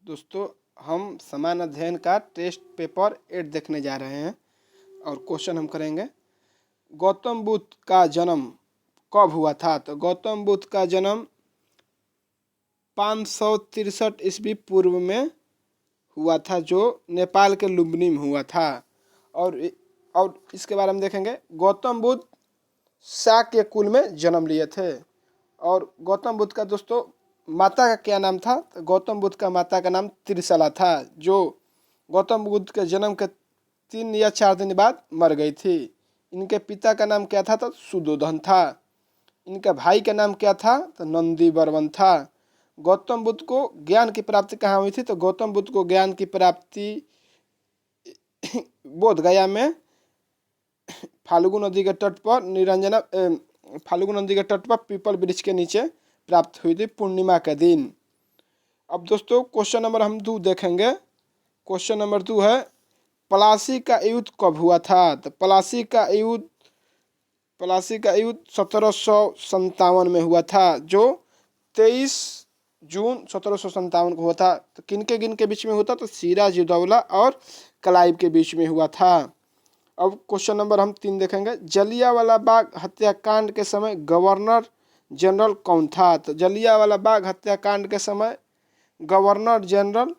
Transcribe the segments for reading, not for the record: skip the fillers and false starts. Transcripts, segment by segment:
दोस्तों, हम समान अध्ययन का टेस्ट पेपर 8 देखने जा रहे हैं और क्वेश्चन हम करेंगे। गौतम बुद्ध का जन्म कब हुआ था? तो गौतम बुद्ध का जन्म 563 ईस्वी पूर्व में हुआ था, जो नेपाल के लुम्बिनी में हुआ था। और इसके बारे में देखेंगे। गौतम बुद्ध शाक्य कुल में जन्म लिए थे। और गौतम बुद्ध का दोस्तों माता का क्या नाम था? तो गौतम बुद्ध का माता का नाम त्रिशला था, जो गौतम बुद्ध के जन्म के 3 या 4 दिन बाद मर गई थी। इनके पिता का नाम क्या था? तो सुदोधन था। इनका भाई का नाम क्या था? तो नंदी वर्मन था। गौतम बुद्ध को ज्ञान की प्राप्ति कहाँ हुई थी? तो गौतम बुद्ध को ज्ञान की प्राप्ति बोध गया में फाल्गु नदी के तट पर फाल्गु नदी के तट पर पीपल वृक्ष के नीचे प्राप्त हुई थी पूर्णिमा के दिन। अब दोस्तों क्वेश्चन नंबर हम 2 देखेंगे। क्वेश्चन नंबर 2 है, प्लासी का युद्ध कब हुआ था? तो प्लासी का युद्ध 1757 में हुआ था, जो 23 जून 1757 को हुआ था। तो किनके बीच में हुआ था? तो सिराज उद-दौला और क्लाइव के बीच में हुआ था। अब क्वेश्चन नंबर हम 3 देखेंगे। जलियांवाला बाग हत्याकांड के समय गवर्नर जनरल कौन था? तो जलियांवाला बाग हत्याकांड के समय गवर्नर जनरल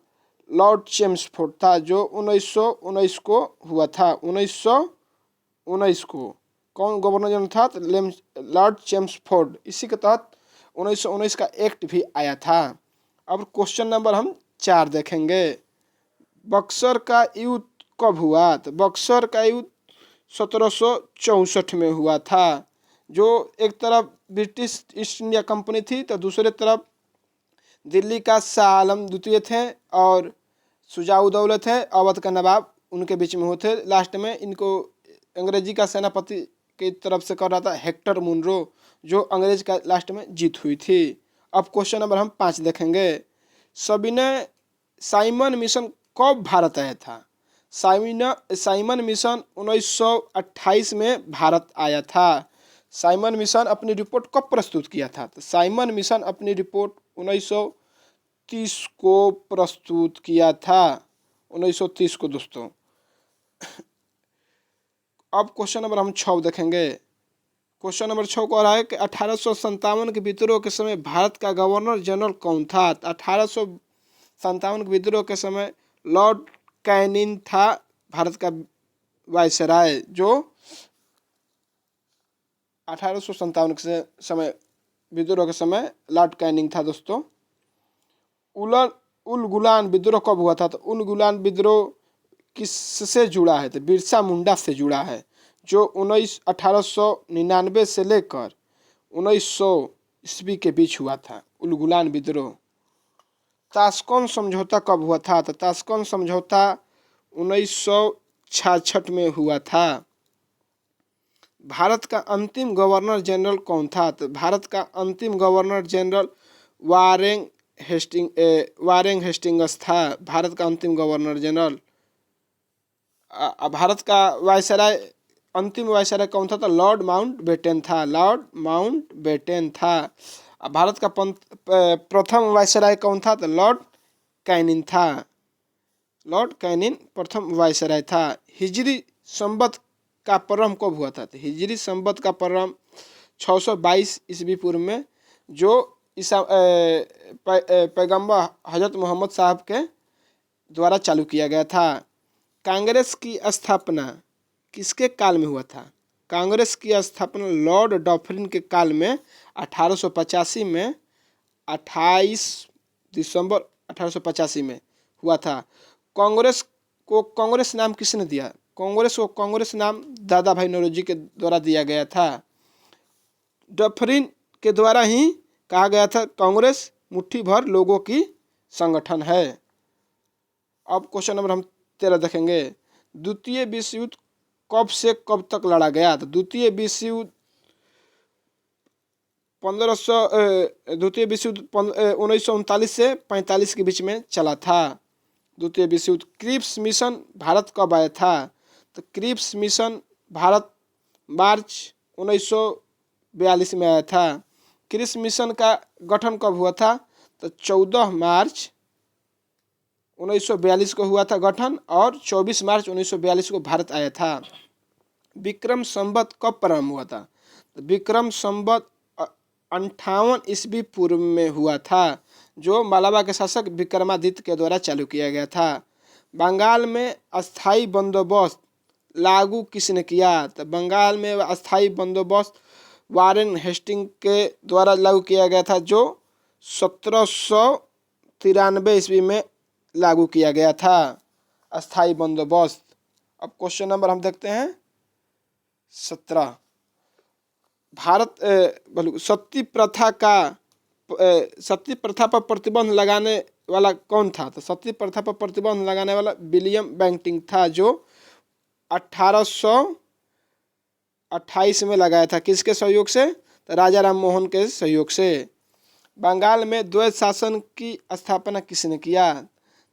लॉर्ड चेम्सफोर्ड था, जो 1919 को हुआ था। 1919 को कौन गवर्नर जनरल था? तो लॉर्ड चेम्सफोर्ड। इसी के तहत 1919 का एक्ट भी आया था। अब क्वेश्चन नंबर हम 4 देखेंगे। बक्सर का युद्ध कब हुआ? तो बक्सर का युद्ध 1764 में हुआ था, जो एक तरफ ब्रिटिश ईस्ट इंडिया कंपनी थी, तो दूसरे तरफ दिल्ली का शाह आलम द्वितीय थे और शुजा-उद-दौला थे, अवध का नवाब, उनके बीच में होते। लास्ट में इनको अंग्रेजी का सेनापति की तरफ से कर रहा था हेक्टर मुनरो, जो अंग्रेज का लास्ट में जीत हुई थी। अब क्वेश्चन नंबर हम 5 देखेंगे। सविनय साइमन मिशन कब भारत आया था? साइमन मिशन 1928 में भारत आया था। साइमन मिशन अपनी रिपोर्ट कब प्रस्तुत किया था? तो साइमन मिशन अपनी रिपोर्ट 1930 को प्रस्तुत किया था। 1930 को दोस्तों। अब क्वेश्चन नंबर हम 6 देखेंगे। क्वेश्चन नंबर 6 को रहा है कि 1857 के विद्रोह के समय भारत का गवर्नर जनरल कौन था? 1857 के विद्रोह के समय लॉर्ड कैनिंग था भारत का वायसराय, जो 1857 के समय विद्रोह के समय लॉर्ड कैनिंग था दोस्तों। उल गुलान विद्रोह कब हुआ था? तो उल गुलान विद्रोह किससे जुड़ा है? तो बिरसा मुंडा से जुड़ा है, जो 1899 से लेकर 1900 ईस्वी के बीच हुआ था उल गुलान विद्रोह। ताशकंद समझौता कब हुआ था? तो ताशकंद समझौता 1966 में हुआ था। भारत का अंतिम गवर्नर जनरल कौन था? तो भारत का अंतिम गवर्नर जनरल वारेन हेस्टिंग्स था। भारत का अंतिम गवर्नर जनरल। भारत का वायसराय अंतिम वायसराय कौन था? तो लॉर्ड माउंटबेटन था। लॉर्ड माउंटबेटन था। भारत का प्रथम वायसराय कौन था? तो लॉर्ड कैनिंग था। लॉर्ड कैनिंग प्रथम वायसराय था। हिजरी संवत का प्रारंभ कब हुआ था? तो हिजरी संवत का प्रारंभ 622 ईस्वी पूर्व में, जो पैगंबर हजरत मोहम्मद साहब के द्वारा चालू किया गया था। कांग्रेस की स्थापना किसके काल में हुआ था? कांग्रेस की स्थापना लॉर्ड डॉफरिन के काल में 1885 में 28 दिसंबर 1885 में हुआ था। कांग्रेस को कांग्रेस नाम किसने दिया? कांग्रेस को कांग्रेस नाम दादा भाई नौरोजी के द्वारा दिया गया था। डॉफरिन के द्वारा ही कहा गया था कांग्रेस मुट्ठी भर लोगों की संगठन है। अब क्वेश्चन नंबर हम 13 देखेंगे। द्वितीय विश्व युद्ध कब से कब तक लड़ा गया? तो द्वितीय विश्व युद्ध 1939 से 45 के बीच में चला था। द्वितीय विश्व युद्ध। क्रिप्स मिशन भारत कब आया था? तो क्रिप्स मिशन भारत मार्च 1942 में आया था। क्रिप्स मिशन का गठन कब हुआ था? तो 14 मार्च 1942 को हुआ था गठन, और 24 मार्च 1942 को भारत आया था। विक्रम संवत कब प्रारंभ हुआ था? तो विक्रम संवत 58 ईस्वी पूर्व में हुआ था, जो मालवा के शासक विक्रमादित्य के द्वारा चालू किया गया था। बंगाल में अस्थाई बंदोबस्त लागू किसने किया? तो बंगाल में अस्थाई बंदोबस्त वारेन हेस्टिंग के द्वारा लागू किया गया था, जो 1793 ईस्वी में लागू किया गया था अस्थाई बंदोबस्त। अब क्वेश्चन नंबर हम देखते हैं 17। भारत सती प्रथा पर प्रतिबंध लगाने वाला कौन था? तो सती प्रथा पर प्रतिबंध लगाने वाला विलियम बेंटिंक था, जो 1828 में लगाया था। किसके सहयोग से? तो राजा राम मोहन के सहयोग से। बंगाल में द्वैत शासन की स्थापना किसने किया?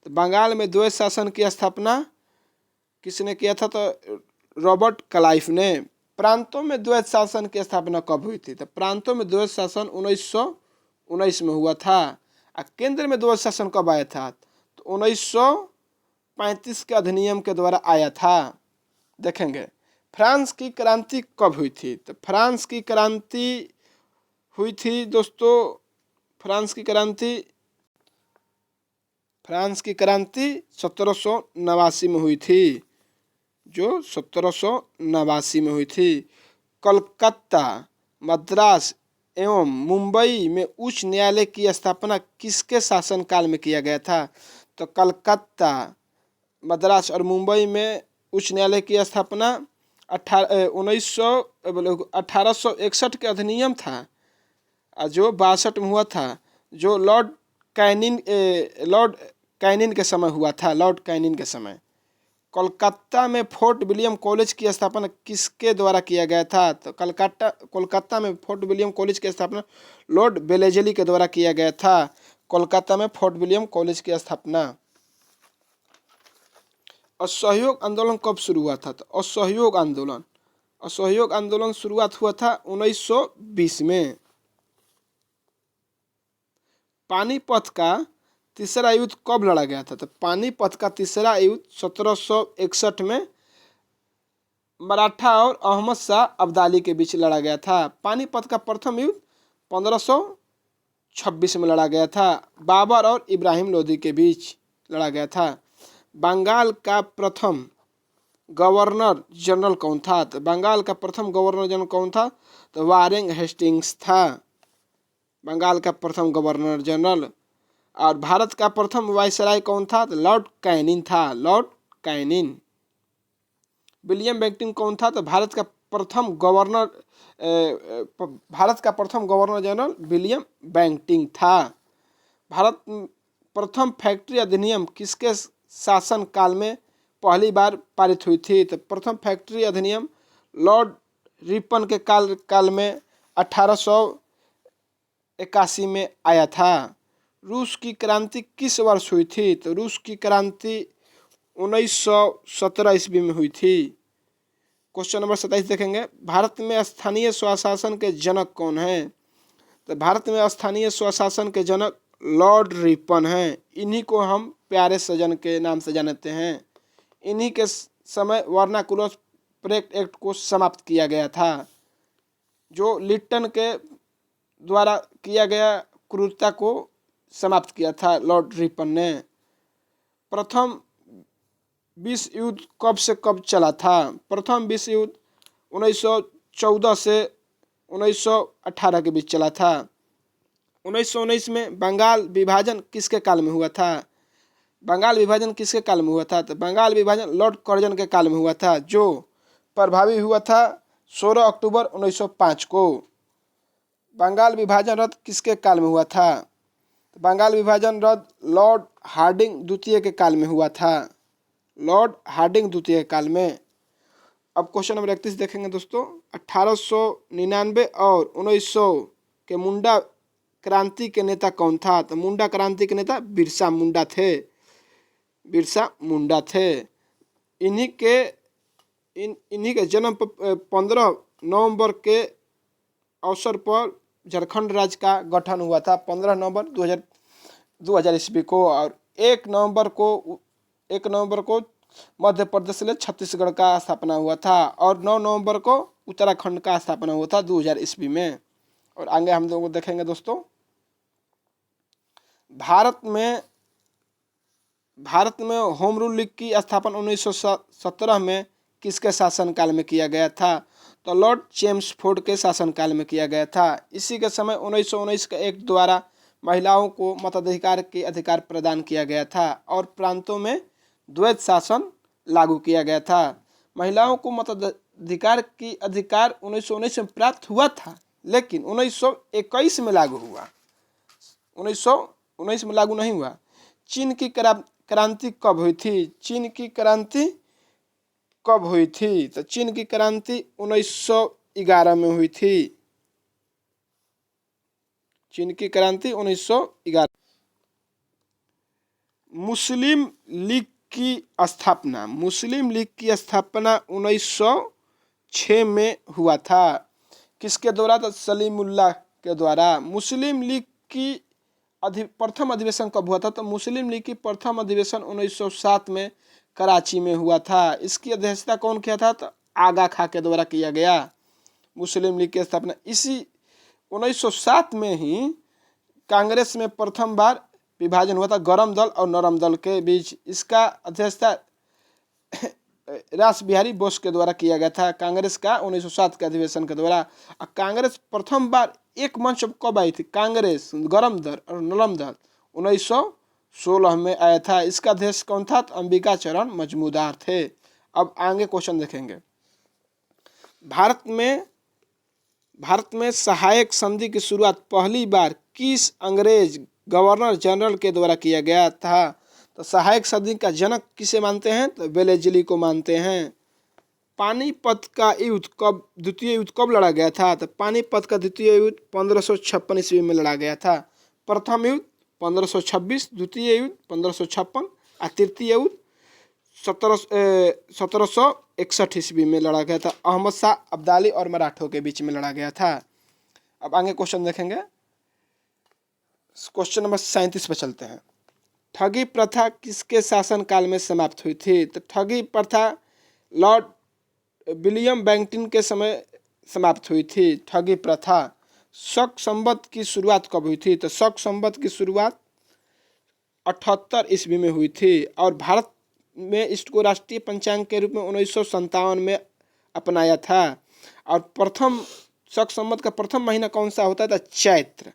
तो बंगाल में द्वैत शासन की स्थापना किसने किया था? तो रॉबर्ट क्लाइव ने। प्रांतों में द्वैत शासन की स्थापना कब हुई थी? तो प्रांतों में द्वैत शासन 1919 में हुआ था। और केंद्र में द्वैत शासन कब आया था? तो 1935 के अधिनियम के द्वारा आया था। देखेंगे फ्रांस की क्रांति कब हुई थी? तो फ्रांस की क्रांति हुई थी दोस्तों, फ्रांस की क्रांति 1789 में हुई थी, जो 1789 में हुई थी। कलकत्ता, मद्रास एवं मुंबई में उच्च न्यायालय की स्थापना किसके शासनकाल में किया गया था? तो कलकत्ता, मद्रास और मुंबई में उच्च न्यायालय की स्थापना 1861 के अधिनियम था, जो 62 में हुआ था, जो लॉर्ड कैनिन के समय हुआ था। लॉर्ड कैनिन के समय। कोलकाता में फोर्ट विलियम कॉलेज की स्थापना किसके द्वारा किया गया था? तो कोलकाता में फोर्ट विलियम कॉलेज की स्थापना लॉर्ड बेलेजली के द्वारा किया गया था। कोलकाता में फोर्ट विलियम कॉलेज की स्थापना। असहयोग आंदोलन कब शुरू हुआ था? तो असहयोग आंदोलन शुरुआत हुआ था 1920 में। पानीपत का तीसरा युद्ध कब लड़ा गया था? तो पानीपत का तीसरा युद्ध 1761 में मराठा और अहमद शाह अब्दाली के बीच लड़ा गया था। पानीपत का प्रथम युद्ध 1526 में लड़ा गया था, बाबर और इब्राहिम लोदी के बीच लड़ा गया था। बंगाल का प्रथम गवर्नर जनरल कौन था? तो बंगाल का प्रथम गवर्नर जनरल कौन था? तो वारेन हेस्टिंग्स था, बंगाल का प्रथम गवर्नर जनरल। और भारत का प्रथम वायसराय कौन था? तो लॉर्ड कैनिन था, लॉर्ड कैनिन। विलियम बेंटिंक कौन था? तो भारत का प्रथम गवर्नर जनरल विलियम बेंटिंक था। भारत प्रथम फैक्ट्री अधिनियम किसके शासन काल में पहली बार पारित हुई थी? तो प्रथम फैक्ट्री अधिनियम लॉर्ड रिपन के काल में 1881 में आया था। रूस की क्रांति किस वर्ष हुई थी? तो रूस की क्रांति 1917 ईस्वी में हुई थी। क्वेश्चन नंबर 27 देखेंगे। भारत में स्थानीय स्वशासन के जनक कौन हैं? तो भारत में स्थानीय स्वशासन के जनक लॉर्ड रिपन हैं। इन्हीं को हम प्यारे सजन के नाम से जानते हैं। इन्हीं के समय वर्नाकुलर प्रेक्ट एक्ट को समाप्त किया गया था, जो लिट्टन के द्वारा किया गया क्रूरता को समाप्त किया था लॉर्ड रिपन ने। प्रथम विश्व युद्ध कब से कब चला था? प्रथम विश्व युद्ध 1914 से 1918 के बीच चला था। 1919 में बंगाल विभाजन किसके काल में हुआ था? बंगाल विभाजन किसके काल में हुआ था? तो बंगाल विभाजन लॉर्ड कर्जन के काल में हुआ था, जो प्रभावी हुआ था 16 अक्टूबर 1905 को। बंगाल विभाजन रद्द किसके काल में हुआ था? बंगाल विभाजन रद्द लॉर्ड हार्डिंग द्वितीय के काल में हुआ था, लॉर्ड हार्डिंग द्वितीय के काल में। अब क्वेश्चन नंबर 31 देखेंगे दोस्तों। 1899 और 1900 के मुंडा क्रांति के नेता कौन था? तो मुंडा क्रांति के नेता बिरसा मुंडा थे। इन्हीं के जन्म 15 नवंबर के अवसर पर झारखंड राज्य का गठन हुआ था, 15 नवंबर 2000 ईस्वी को। और 1 नवंबर को मध्य प्रदेश से छत्तीसगढ़ का स्थापना हुआ था और 9 नवंबर को उत्तराखंड का स्थापना हुआ था 2000 ईस्वी में। और आगे हम लोग देखेंगे दोस्तों, भारत में होम रूल लीग की स्थापना 1917 में किसके शासनकाल में किया गया था? तो लॉर्ड चेम्सफोर्ड के शासनकाल में किया गया था। इसी के समय 1919 के एक्ट द्वारा महिलाओं को मताधिकार के अधिकार प्रदान किया गया था और प्रांतों में द्वैत शासन लागू किया गया था। महिलाओं को मताधिकार की अधिकार 1919 में प्राप्त हुआ था, लेकिन 1921 में लागू हुआ, 1919 में लागू नहीं हुआ। चीन की क्रांति कब हुई थी? चीन की क्रांति कब हुई थी? तो चीन की क्रांति 1911 में हुई थी। चीन की क्रांति 1911। मुस्लिम लीग की स्थापना 1906 में हुआ था। किसके द्वारा? तो सलीमुल्लाह के द्वारा। मुस्लिम लीग की प्रथम अधिवेशन कब हुआ था? तो मुस्लिम लीग की प्रथम अधिवेशन 1907 में कराची में हुआ था। इसकी अध्यक्षता कौन किया था? तो आगा खां के द्वारा किया गया। मुस्लिम लीग की स्थापना इसी 1907 में ही कांग्रेस में प्रथम बार विभाजन हुआ था, गरम दल और नरम दल के बीच। इसका अध्यक्षता रास बिहारी बोस के द्वारा किया गया था, कांग्रेस का 1907 के अधिवेशन के द्वारा। कांग्रेस प्रथम बार एक मंच कब आई थी? कांग्रेस, गरम दल और नरम दल 1916 में आया था। इसका अध्यक्ष कौन था? तो अंबिका चरण मजमूदार थे। अब आगे क्वेश्चन देखेंगे। भारत में सहायक संधि की शुरुआत पहली बार किस अंग्रेज गवर्नर जनरल के द्वारा किया गया था? तो सहायक संधि का जनक किसे मानते हैं? तो वेलेस्ली को मानते हैं। पानीपत का युद्ध द्वितीय युद्ध कब लड़ा गया था? तो पानीपत का द्वितीय युद्ध 1556 ईस्वी में लड़ा गया था। प्रथम युद्ध 1526, द्वितीय युद्ध 1556 और तृतीय युद्ध 1761 ईस्वी में लड़ा गया था। अहमद शाह अब्दाली और मराठों के बीच में लड़ा गया था। अब आगे क्वेश्चन देखेंगे। क्वेश्चन नंबर 37 पर चलते हैं। ठगी प्रथा किसके शासनकाल में समाप्त हुई थी? तो ठगी प्रथा लॉर्ड विलियम बेंटिंक के समय समाप्त हुई थी। ठगी प्रथा। शक संवत की शुरुआत कब हुई थी? तो शक संवत की शुरुआत 78 ईस्वी में हुई थी और भारत में इसको राष्ट्रीय पंचांग के रूप में 1957 में अपनाया था। और प्रथम शक संवत का प्रथम महीना कौन सा होता है? तो चैत्र।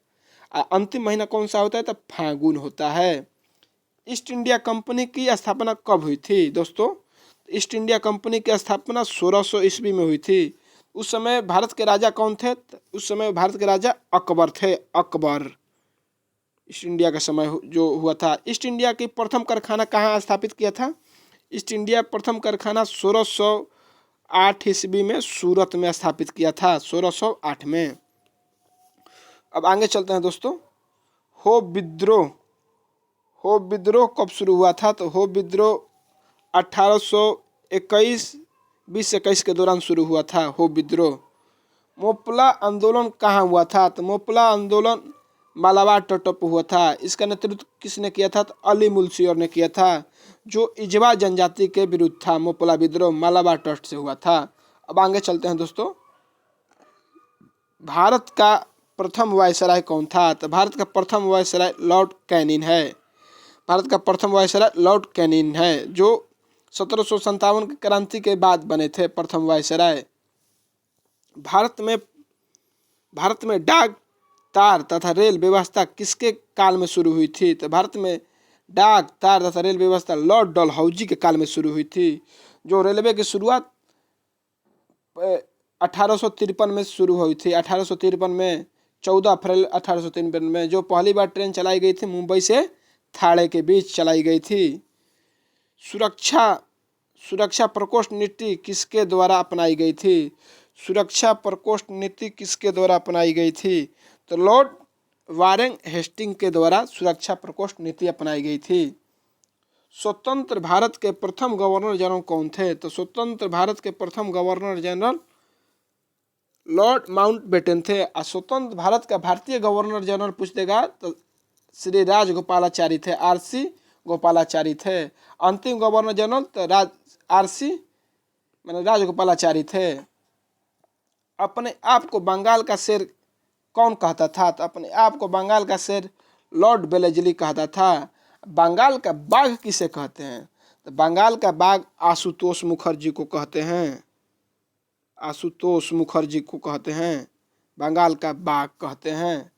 अंतिम महीना कौन सा होता है? तो फागुन होता है। ईस्ट इंडिया कंपनी की स्थापना कब हुई थी दोस्तों? ईस्ट इंडिया कंपनी की स्थापना 1600 ईस्वी में हुई थी। उस समय भारत के राजा कौन थे? उस समय भारत के राजा अकबर थे। अकबर। ईस्ट इंडिया का समय जो हुआ था। ईस्ट इंडिया की प्रथम कारखाना कहाँ स्थापित किया था? ईस्ट इंडिया प्रथम कारखाना 1608 ईस्वी में सूरत में स्थापित किया था। 1608 में। अब आगे चलते हैं दोस्तों। हो विद्रोह कब शुरू हुआ था? तो हो विद्रोह 1821 2021 के दौरान शुरू हुआ था। हो विद्रोह। मोपला आंदोलन कहाँ हुआ था? तो मोपला आंदोलन मालाबार तट पर हुआ था। इसका नेतृत्व किसने किया था? तो अली मुल्शियर ने किया था, जो इजवा जनजाति के विरुद्ध था। मोपला विद्रोह मालाबार तट से हुआ था। अब आगे चलते हैं दोस्तों। भारत का प्रथम वायसराय कौन था? तो भारत का प्रथम वायसराय लॉर्ड कैनिंग है। भारत का प्रथम वायसराय लॉर्ड कैनिंग है, जो 1757 की क्रांति के बाद बने थे प्रथम वायसराय। भारत में डाक, तार तथा रेल व्यवस्था किसके काल में शुरू हुई थी? तो भारत में डाक, तार तथा रेल व्यवस्था लॉर्ड डलहौजी के काल में शुरू हुई थी। जो रेलवे की शुरुआत 1853 में शुरू हुई थी। 1853 में 14 अप्रैल 1853 में जो पहली बार ट्रेन चलाई गई थी, मुंबई से थाने के बीच चलाई गई थी। सुरक्षा प्रकोष्ठ नीति किसके द्वारा अपनाई गई थी? सुरक्षा प्रकोष्ठ नीति किसके द्वारा अपनाई गई थी? तो लॉर्ड वारेन हेस्टिंग के द्वारा सुरक्षा प्रकोष्ठ नीति अपनाई गई थी। स्वतंत्र भारत के प्रथम गवर्नर जनरल कौन थे? तो स्वतंत्र भारत के प्रथम गवर्नर जनरल लॉर्ड माउंटबेटन थे। स्वतंत्र भारत का भारतीय गवर्नर जनरल पूछ देगा तो श्री राजगोपालाचारी थे। RC गोपालाचारी थे। अंतिम गवर्नर जनरल तो राजगोपालाचारी थे। अपने आप को बंगाल का शेर कौन कहता था? तो अपने आप को बंगाल का शेर लॉर्ड वेलेस्ली कहता था। बंगाल का बाघ किसे कहते हैं? तो बंगाल का बाघ आशुतोष मुखर्जी को कहते हैं। आशुतोष मुखर्जी को कहते हैं, बंगाल का बाघ कहते हैं।